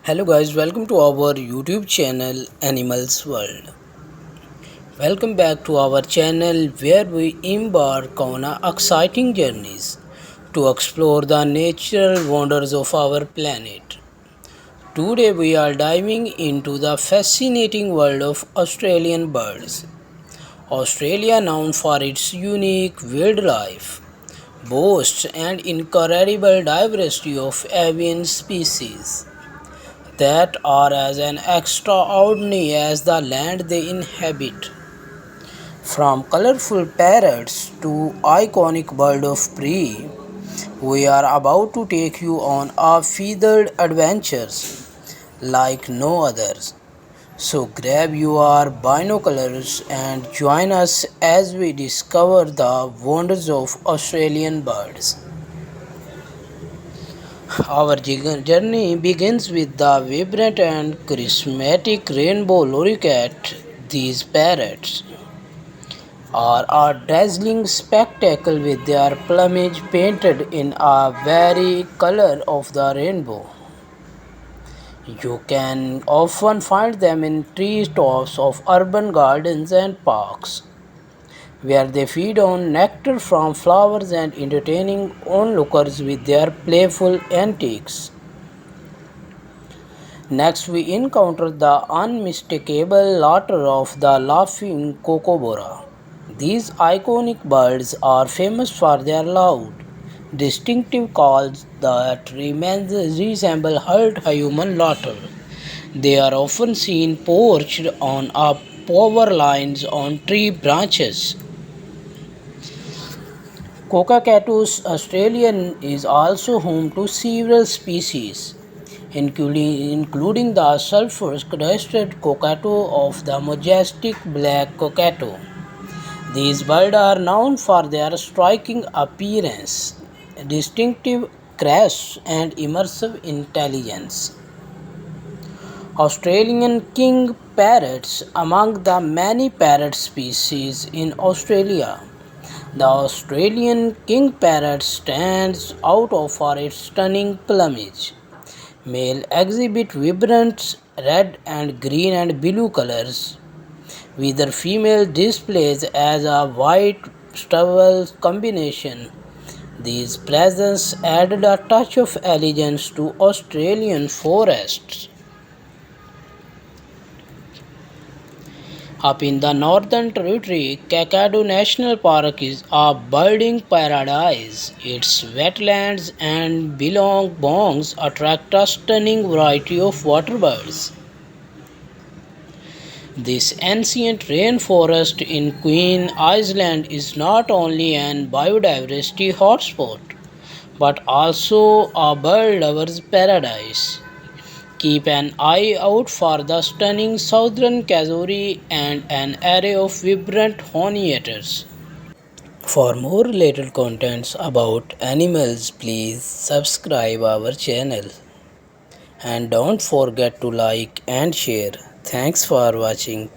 Hello guys, welcome to our YouTube channel Animals World. Welcome back to our channel where we embark on exciting journeys to explore the natural wonders of our planet. Today we are diving into the fascinating world of Australian birds. Australia, known for its unique wildlife, boasts an incredible diversity of avian species that are as extraordinary as the land they inhabit. From colorful parrots to iconic bird of prey, we are about to take you on a feathered adventures like no others. So grab your binoculars and join us as we discover the wonders of Australian birds. Our journey begins with the vibrant and charismatic rainbow lorikeet. These parrots are a dazzling spectacle with their plumage painted in a very color of the rainbow. You can often find them in tree tops of urban gardens and parks, where they feed on nectar from flowers and entertaining onlookers with their playful antics. Next, we encounter the unmistakable laughter of the laughing kookaburra. These iconic birds are famous for their loud, distinctive calls that resemble heard human laughter. They are often seen perched on power lines on tree branches. Cockatoos Australian is also home to several species, including the sulphur-crested cockatoo of the majestic black cockatoo. These birds are known for their striking appearance, distinctive crests, and immersive intelligence. Australian king parrots among the many parrot species in Australia. The Australian king parrot stands out for its stunning plumage. Male exhibit vibrant red and green and blue colors, with the female displays as a white stubble combination. These presents added a touch of elegance to Australian forests. Up in the Northern Territory, Kakadu National Park is a birding paradise. Its wetlands and billabongs attract a stunning variety of waterbirds. This ancient rainforest in Queen Island is not only an biodiversity hotspot, but also a bird lover's paradise. Keep an eye out for the stunning southern kazuri and an array of vibrant honiators. For more related contents about animals, please subscribe our channel and don't forget to like and share. Thanks for watching.